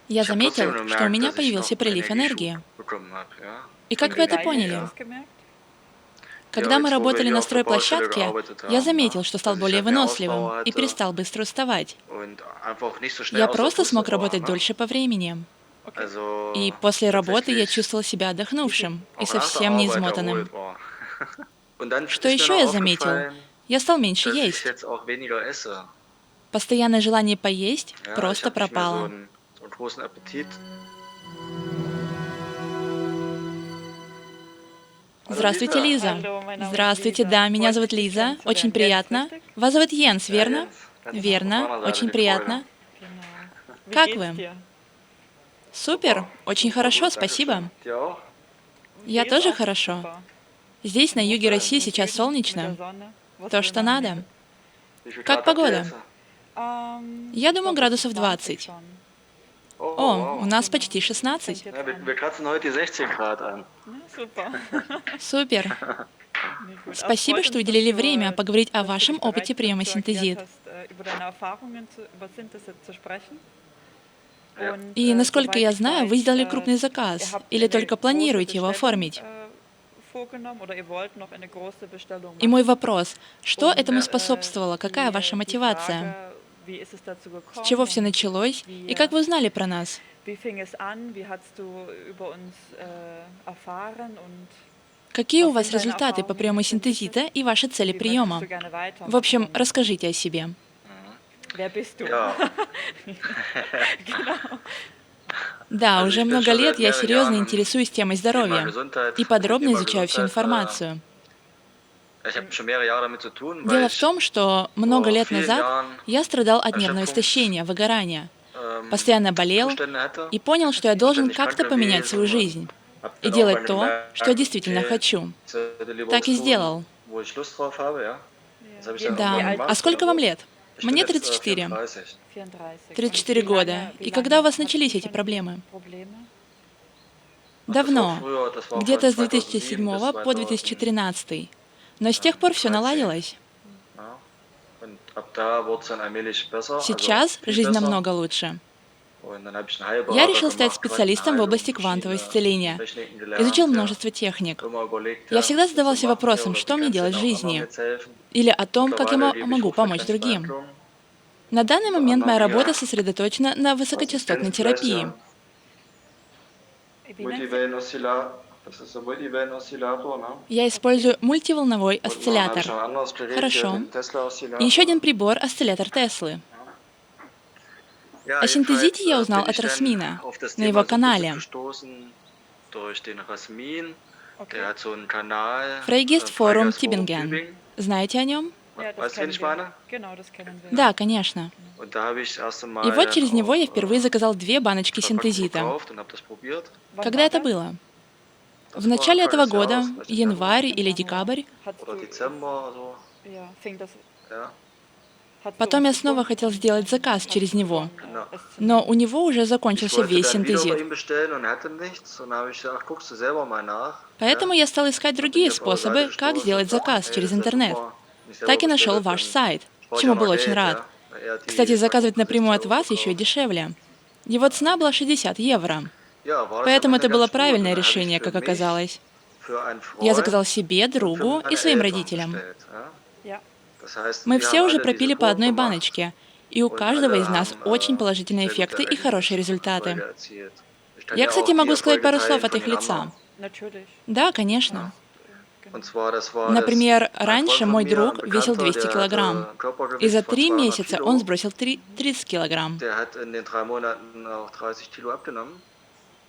Я заметил, что у меня появился прилив энергии. И как вы это поняли? Когда мы работали на стройплощадке, я заметил, что стал более выносливым и перестал быстро уставать. Я просто смог работать дольше по времени. И после работы я чувствовал себя отдохнувшим и совсем не измотанным. Что еще я заметил? Я стал меньше есть. Постоянное желание поесть просто пропало. Здравствуйте, Лиза. Здравствуйте, да, меня зовут Лиза. Очень приятно. Вас зовут Йенс, верно? Верно, очень приятно. Как вы? Супер, очень хорошо, спасибо. Я тоже хорошо. Здесь, на юге России, сейчас солнечно. То, что надо. Как погода? Я думаю, градусов 20. О, у нас почти 16. Супер. Спасибо, что уделили время поговорить о вашем опыте приема синтезит. И, насколько я знаю, вы сделали крупный заказ или только планируете его оформить. И мой вопрос, что этому способствовало, какая ваша мотивация? С чего все началось и как вы узнали про нас? Какие у вас результаты по приему синтезита и ваши цели приема? В общем, расскажите о себе. Да, уже много лет я серьезно интересуюсь темой здоровья и подробно изучаю всю информацию. Дело в том, что много лет назад я страдал от нервного истощения, выгорания, постоянно болел и понял, что я должен как-то поменять свою жизнь и делать то, что я действительно хочу. Так и сделал. Да. А сколько вам лет? Мне 34. 34 года. И когда у вас начались эти проблемы? Давно. Где-то с 2007 по 2013. Но с тех пор все наладилось. Сейчас жизнь намного лучше. Я решил стать специалистом в области квантового исцеления. Изучил множество техник. Я всегда задавался вопросом, что мне делать в жизни, или о том, как я могу помочь другим. На данный момент моя работа сосредоточена на высокочастотной терапии. Я использую мультиволновой осциллятор. Хорошо. И еще один прибор — осциллятор Теслы. О синтезите я узнал от Расмина на его канале. Фрейгист форум Тюбинген. Знаете о нем? Да, конечно. И вот через него я впервые заказал 2 баночки синтезита. Когда это было? В начале этого года, январь или декабрь. Потом я снова хотел сделать заказ через него, но у него уже закончился весь синтезит. Поэтому я стал искать другие способы, как сделать заказ через интернет. Так и нашел ваш сайт, чему был очень рад. Кстати, заказывать напрямую от вас еще и дешевле. Его цена была 60 евро. Поэтому это было правильное решение, как оказалось. Я заказал себе, другу и своим родителям. Мы все уже пропили по одной баночке, и у каждого из нас очень положительные эффекты и хорошие результаты. Я, кстати, могу сказать пару слов от их лица. Да, конечно. Например, раньше мой друг весил 200 килограмм, и за 3 месяца он сбросил 30 килограмм.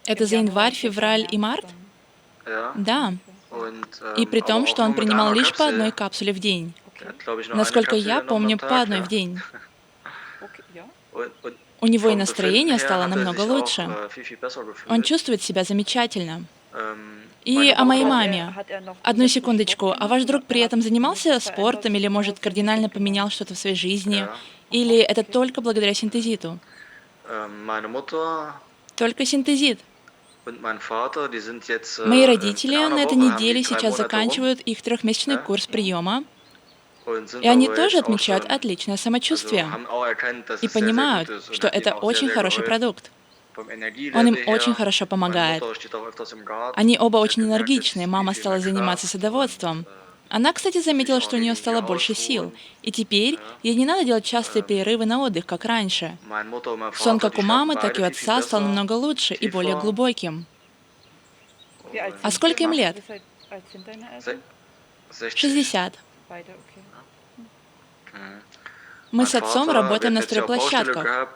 Это за январь, февраль и март? Да. И при том, что он принимал лишь по одной капсуле в день. Насколько я помню, по одной в день. У него и настроение стало намного лучше. Он чувствует себя замечательно. И о моей маме. Одну секундочку. А ваш друг при этом занимался спортом или, может, кардинально поменял что-то в своей жизни? Или это только благодаря синтезиту? Только синтезит. Мои родители на этой неделе сейчас заканчивают их 3-месячный курс приема, и они тоже отмечают отличное самочувствие и понимают, что это очень хороший продукт. Он им очень хорошо помогает. Они оба очень энергичные, мама стала заниматься садоводством. Она, кстати, заметила, что у нее стало больше сил, и теперь ей не надо делать частые перерывы на отдых, как раньше. Сон как у мамы, так и у отца стал намного лучше и более глубоким. А сколько им лет? 60. Мы с отцом работаем на стройплощадках.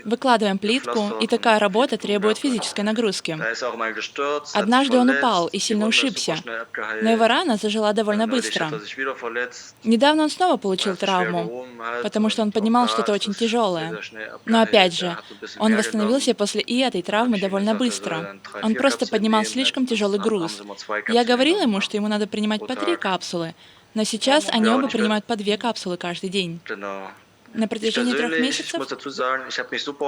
Выкладываем плитку, и такая работа требует физической нагрузки. Однажды он упал и сильно ушибся, но его рана зажила довольно быстро. Недавно он снова получил травму, потому что он понимал, что это очень тяжелое. Но опять же, он восстановился после и этой травмы довольно быстро. Он просто поднимал слишком тяжелый груз. Я говорила ему, что ему надо принимать по 3 капсулы, но сейчас они оба принимают по 2 капсулы каждый день. На протяжении 3 месяцев.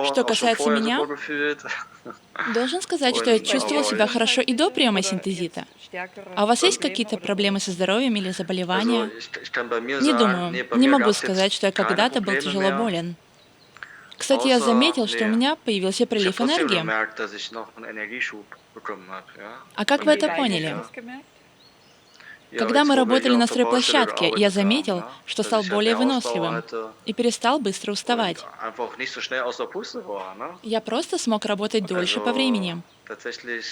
Что касается меня, должен сказать, что я чувствовал себя хорошо и до приема синтезита. А у вас есть какие-то проблемы со здоровьем или заболевания? Не думаю. Не могу сказать, что я когда-то был тяжело болен. Кстати, я заметил, что у меня появился прилив энергии. А как вы это поняли? Когда мы работали на стройплощадке, я заметил, что стал более выносливым и перестал быстро уставать. Я просто смог работать дольше по времени.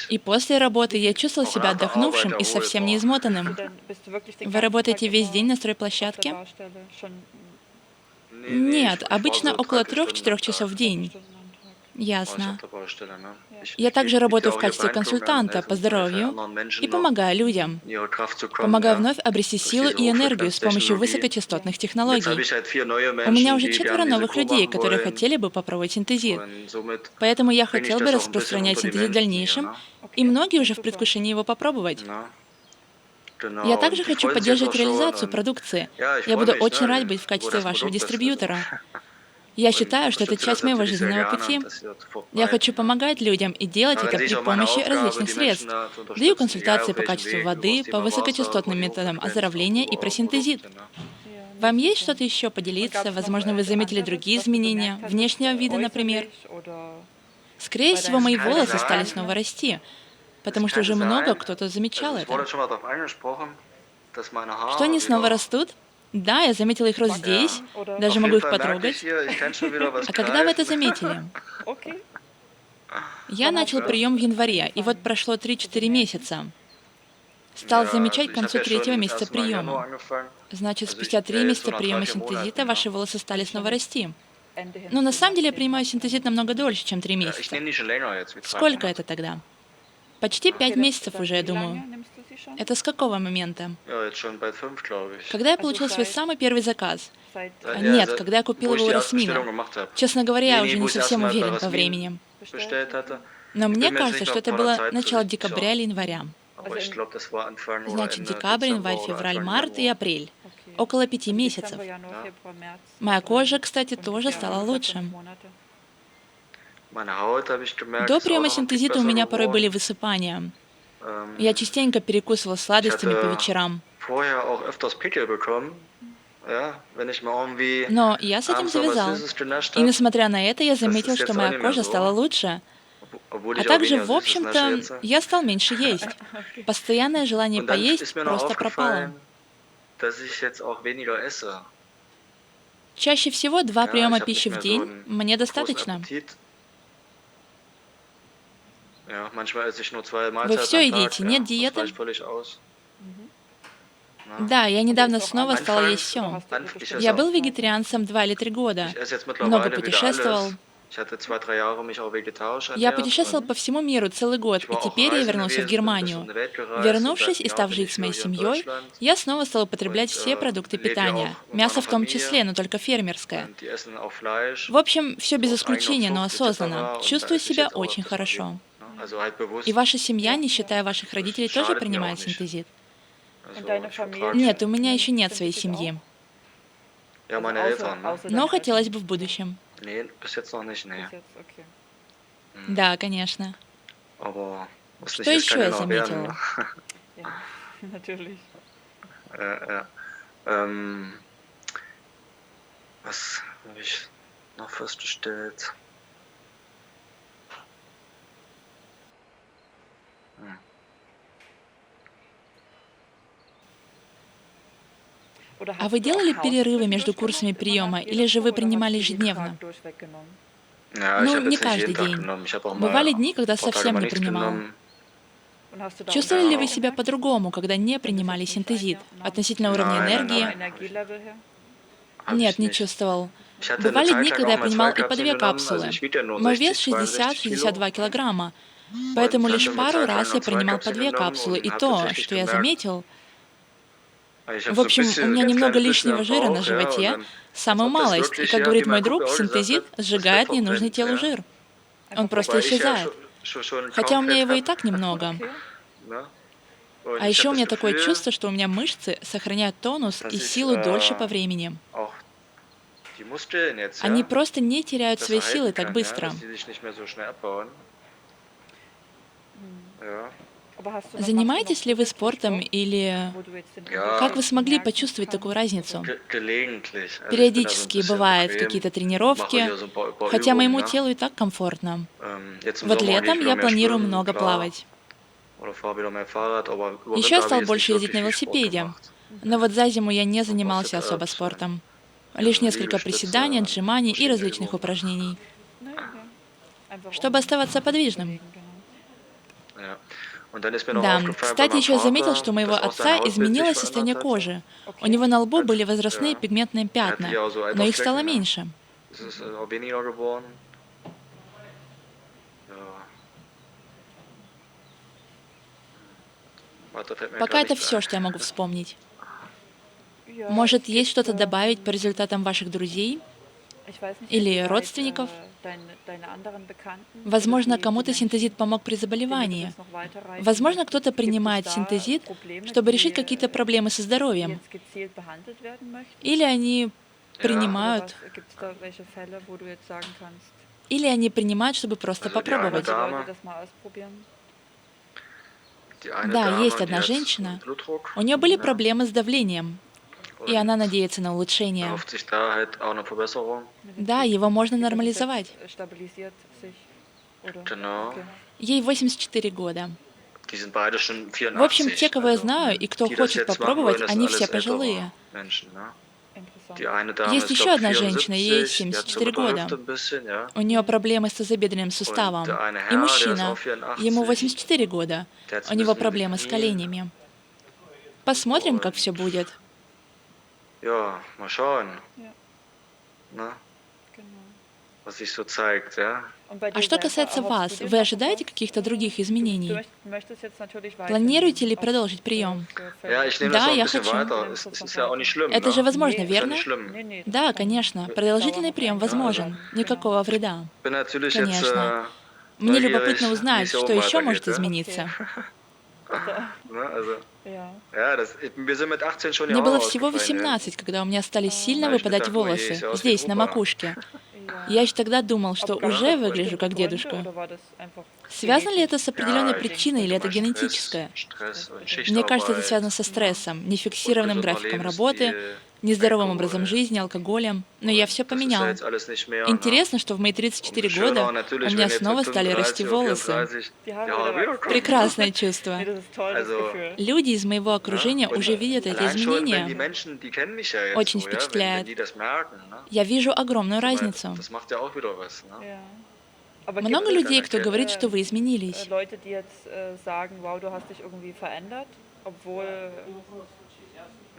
И после работы я чувствовал себя отдохнувшим и совсем не измотанным. Вы работаете весь день на стройплощадке? Нет, обычно около 3-4 часов в день. Ясно. Я также работаю в качестве консультанта по здоровью и помогаю людям. Помогаю вновь обрести силу и энергию с помощью высокочастотных технологий. У меня уже 4 новых людей, которые хотели бы попробовать синтезит. Поэтому я хотел бы распространять синтезит в дальнейшем, и многие уже в предвкушении его попробовать. Я также хочу поддерживать реализацию продукции. Я буду очень рад быть в качестве вашего дистрибьютора. Я считаю, что это часть моего жизненного пути. Я хочу помогать людям и делать это при помощи различных средств. Даю консультации по качеству воды, по высокочастотным методам оздоровления и про синтезит. Вам есть что-то еще поделиться? Возможно, вы заметили другие изменения, внешнего вида, например? Скорее всего, мои волосы стали снова расти, потому что уже много кто-то замечал это. Что они снова растут? Да, я заметила их рост здесь, даже могу их потрогать. А когда вы это заметили? Я начал прием в январе, и вот прошло 3-4 месяца. Стал замечать к концу 3-го месяца приема. Значит, спустя 3 месяца приема синтезита ваши волосы стали снова расти. Но на самом деле я принимаю синтезит намного дольше, чем 3 месяца. Сколько это тогда? Почти 5 месяцев уже, я думаю. Это с какого момента? Когда я получил свой самый первый заказ? Нет, когда я купил его у Расмина. Честно говоря, я уже не совсем уверен по времени. Но мне кажется, что это было начало декабря или января. Значит, декабрь, январь, февраль, март и апрель. Около 5 месяцев. Моя кожа, кстати, тоже стала лучше. До приема синтезита у меня порой были высыпания. Я частенько перекусывал сладостями по вечерам. Но я с этим завязал. И несмотря на это, я заметил, что моя кожа стала лучше. А также, в общем-то, я стал меньше есть. Постоянное желание поесть просто пропало. Чаще всего 2 приема пищи в день мне достаточно. Вы все едите, нет диеты? Да, я недавно снова стала есть все. Я был вегетарианцем 2 или 3 года. Много путешествовал. Я путешествовал по всему миру целый год, и теперь я вернулся в Германию. Вернувшись и став жить с моей семьей, я снова стал употреблять все продукты питания. Мясо в том числе, но только фермерское. В общем, все без исключения, но осознанно. Чувствую себя очень хорошо. И ваша семья, не считая ваших родителей, тоже принимает синтезит? Нет, у меня еще нет своей семьи. Но хотелось бы в будущем. Да, конечно. Что еще я заметила? Was habe ich noch festgestellt? А вы делали перерывы между курсами приема, или же вы принимали ежедневно? Ja, ich Ну, habe не jetzt nicht jeden каждый Tag день. genommen. Ich habe auch mal Бывали дни, когда ein paar Tage совсем mal не nichts принимал. genommen. Чувствовали ли вы Ja, себя по-другому, когда не принимали синтезит? Относительно уровня nein, nein, энергии? nein, habe Нет, ich не nicht. чувствовал. Ich hatte eine Бывали Zeit дни, lang когда auch я mal принимал zwei и по Kapseln 2 genommen. Also капсулы. ich wiege ja nur Мой вес 60, 62 Kilo 60-62 килограмма, und поэтому ich лишь hatte eine пару Zeit lang раз я nur zwei принимал по Kapseln 2 genommen капсулы, und и habe то, tatsächlich что я gemerkt, заметил, ich habe в so ein общем, у bisschen, меня ganz немного kleines bisschen лишнего am жира на Bauch, ja, und животе, dann, als самую ob das малость, и, wirklich, как ja, wie говорит мой mein Kumpel друг, auch gesagt синтезит hat, das Fett сжигает ненужный verbrennt, телу ja. жир. Он просто Wobei ich ja исчезает. schon Хотя kaum у меня Fett его и habe, так немного. ne? Und А ich habe еще у das меня такое Gefühl, чувство, что у меня мышцы сохраняют тонус и dass ich силу дольше по времени. auch die Muskeln jetzt, Они ja, просто не теряют свои besser силы halten так kann, ja, быстро. dass die sich nicht mehr so schnell abbauen. Ja, Занимаетесь ли вы спортом или как ja, вы смогли почувствовать такую разницу? gelegentlich. Also ich bin da so ein Периодически bisschen бывают bequem, какие-то mache тренировки, hier so ein paar хотя Übungen, моему ne? телу и так комфортно. Jetzt im Вот Sommer gehe летом ich wieder я mehr планирую schwimmen, много klar, плавать. oder fahre wieder mehr Fahrrad, aber über Еще я Winter habe стал ich jetzt больше nicht ездить на wirklich viel Sport велосипеде, gemacht. но вот за зиму я не Nur ein paar занимался особо Sit-ups und спортом. hier Лишь so несколько приседаний, Liegestütze und отжиманий и verschiedene различных Übungen. упражнений, чтобы оставаться подвижным. Ja. Und dann ist mir noch Да, aufgefallen bei кстати, meinem еще я заметил, Vater, что у моего dass auch отца sein Hautbild sich изменилось состояние verändert hat. кожи. У него на лбу Hat, были возрастные ja, пигментные er hatte пятна, ja auch so но их стало Altersflecken, ne? меньше. Es ist auch weniger geworden. Ja. Weiter fällt mir Пока gerade это nichts все, ein. что я могу вспомнить. Может, есть что-то добавить по результатам ваших друзей или родственников? Возможно, кому-то синтезит помог при заболевании. Возможно, кто-то принимает синтезит, чтобы решить какие-то проблемы со здоровьем. Или они Ja, принимают, чтобы просто also die eine попробовать. Dame, die eine Да, есть Dame, die одна hat женщина, Blutdruck, у нее были ja, проблемы с давлением, и она und надеется на улучшение. erhofft sich da halt auch eine Verbesserung. Да, его можно нормализовать. Genau. Ей 84 года. Die sind beide schon В общем, те, 84. кого я Also знаю и кто die das хочет jetzt machen попробовать, wollen, das sind они alles все ältere пожилые. Menschen. Ne? Die eine Dame Есть ist, еще glaube ich, одна женщина, ей 74, die hat so 74 mit der года. Hüfte ein bisschen, ja. У нее проблемы с тазобедренным Und суставом. der eine И Herr, der ist мужчина, auch 84, ему 84 года. der hat У ein него bisschen mit den проблемы с Knien. коленями. Посмотрим, как все Und будет. ja, mal schauen, ne? Was sich so zeigt, ja. А что касается вас, вы ожидаете каких-то других изменений? Планируете ли продолжить прием? Ja, ich nehme das Да, noch ein я bisschen хочу. weiter. Es ist ja auch nicht schlimm, Это же ne? возможно, Ist ja верно? nicht schlimm. Да, конечно. Продолжительный прием Ja, also возможен. Никакого вреда. ich bin natürlich jetzt Конечно. Мне любопытно neugierig, wie узнать, es hier что oben еще weitergeht, может ja. измениться. Ne? Also, ja, wir sind mit 18 schon die Мне Haare было всего ausgefallen, ja. 18, когда у меня стали сильно Da hab ich выпадать gedacht, oh je, волосы, ist ja aus wie ein здесь, на Opa. макушке. Я еще тогда думал, что Ja, уже und выгляжу как дедушка. Связано ли это с определенной ja, ich причиной или denke это mal Stress, генетическое? Stress und Мне кажется, это связано Schichtarbeit, со стрессом, нефиксированным ungesunder графиком работы, Lebensstil, нездоровым образом Alkohol. жизни, алкоголем. Но я все Und das ist ja поменял. jetzt alles nicht mehr, ne? Интересно, что в мои Umso 34 schöner года у natürlich, меня wenn jetzt снова mit стали расти 35 oder волосы. 34 die Haare wiederkommen. Прекрасное чувство. Also, Люди из моего ne? окружения Und уже видят эти allein schon, wenn die изменения. Menschen, die kennen mich ja jetzt Очень so, ja, wenn впечатляет. die das merken, ne? Я вижу огромную Sag mal, разницу. das macht ja auch wieder was, ne? Много людей, кто говорит, что вы изменились.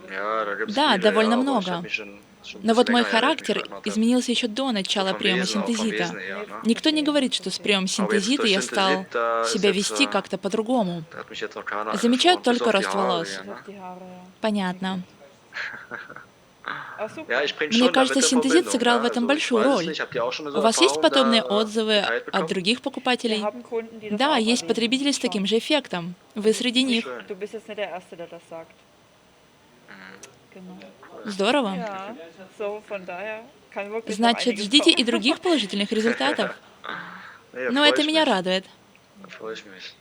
Ja, da gibt's Да, viele, ja, довольно aber ich много. habe mich schon ein Но bisschen вот мой länger her, dass ich mich характер verändert habe. изменился еще до So начала vom приема Wesen, auch vom синтезита. Wesen eher, ne? Никто не говорит, что с приемом Aber jetzt синтезита durch я стал Synthesit, da ist себя jetzt, вести как-то по-другому. da hat mich jetzt noch keiner Замечают angesprochen, bis только auf die рост Haare волос. hier, ne? Понятно. Ja, ich bringe Мне schon damit кажется, in синтезит Verbindung, сыграл в ja. этом Also ich большую weiß es роль. nicht, habt ihr auch schon У so вас есть Erfahrungen подобные da отзывы geteilt от bekommen? других покупателей? Да, есть потребители с таким же эффектом. Вы среди них. Schön. Здорово. Значит, ждите и других положительных результатов. Nee, da Но freue это ich меня mich. радует. Da freue ich mich.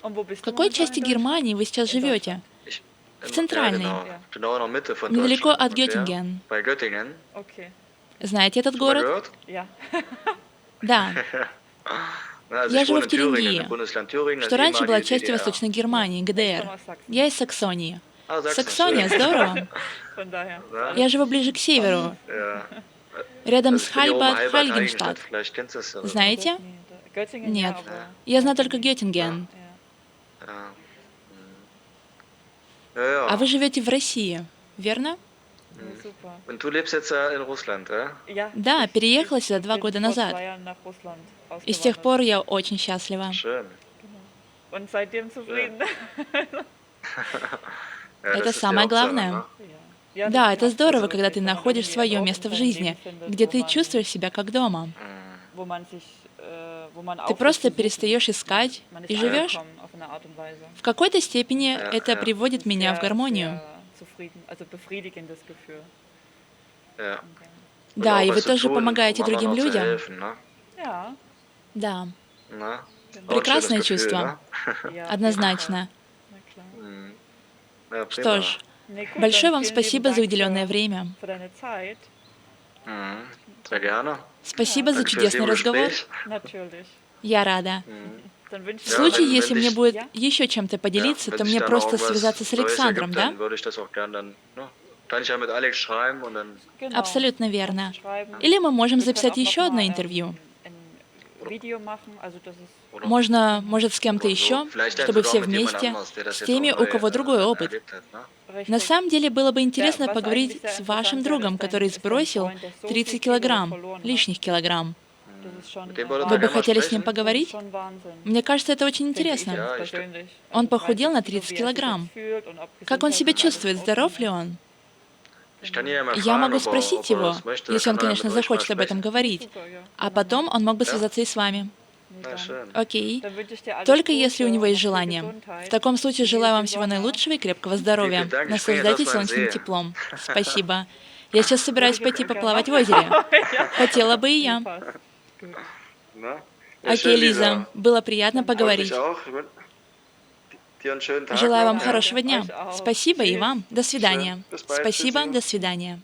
Mhm. В какой части Германии вы сейчас живете? Ich, В ja, центральной, genau in der Mitte von недалеко Deutschland от ungefähr. Göttingen. Bei Göttingen. Знаете этот Schon mal город? gehört? Да. Na, also Я ich живу wohne в in Thüringen, Тюрингии, im Bundesland Thüringen, das что раньше была ehemalige частью DDR. Восточной Германии, ГДР. Я из Саксонии. Ah, Sachsen, Саксония, schön. здорово. Ja, Я живу ближе к северу, ja. рядом Also с ich bin hier oben Хальбад-Хальгенштадт. Heilbad-Heiligenstadt. Vielleicht kennst du das oder so. Знаете? Нет. aber Я знаю только Ja, Геттинген. ja. Ja, А вы ja. живете в России, верно? super. Und du lebst jetzt in Russland, ja? Да, переехала сюда 2 года назад. И с тех пор я очень счастлива. Schön. Und seitdem zufrieden. Ja, Это das ist die самое Hauptsache, главное. ne? Да, это здорово, когда ты находишь свое место в жизни, где ты чувствуешь себя как дома. Ты просто перестаешь искать и живешь. В какой-то степени Ja, это ja, приводит меня в гармонию. ja. Und Да, auch и was вы zu тоже tun, помогаете um anderen другим auch zu людям. helfen, ne? Да, Na? Auch ein schönes прекрасное Gefühl, чувство, ne? однозначно. Mhm. Ja, Что prima. ж, большое вам спасибо за уделенное время. Mhm. Sehr gerne. Спасибо за Danke für das чудесный liebe разговор. Gespräch. Я рада. В Ja, случае, wenn если мне dich, будет еще чем-то ja, поделиться, wenn то sich мне da noch просто irgendwas связаться с Neues Александром, ergibt, да? dann würde ich das auch gern dann, ne? Kann ich ja mit Alex schreiben und dann, Абсолютно верно. Или мы можем записать еще одно интервью. oder, Можно, может, с кем-то oder so. еще, Vielleicht dann чтобы sogar все mit jemand вместе, anders, der das с jetzt auch теми, у neu кого другой опыт. erlebt hat, ne? На самом деле было бы интересно поговорить с вашим другом, который сбросил 30 килограмм, лишних килограмм. Mit dem wolltet Вы ihr бы gerne mal хотели с ним sprechen? поговорить? Мне кажется, это очень интересно. Ja, Он похудел на 30 килограмм. Как он себя чувствует? Здоров ли он? ich kann ihn ja mal Я fragen, могу ob спросить er его, das möchte, если он, dann kann er конечно, mit euch mal захочет об этом sprechen. говорить. А потом он мог бы Ja? связаться и с вами. Na, schön. Окей. Только если у него есть желание. В таком случае желаю вам всего наилучшего и крепкого здоровья. Vielen Dank. Ich springe jetzt Наслаждайтесь erstmal in den солнечным See. теплом. Спасибо. Я сейчас собираюсь пойти поплавать в озере. Хотела бы и я. Na? Ja, Окей, schön, Лиза, было приятно Freut mich поговорить. auch. Dir einen schönen Tag Желаю noch, вам ja? хорошего дня. Euch auch. Спасибо и Tschüss. вам. До свидания. Bis bald. Спасибо, Tschüssi. до свидания.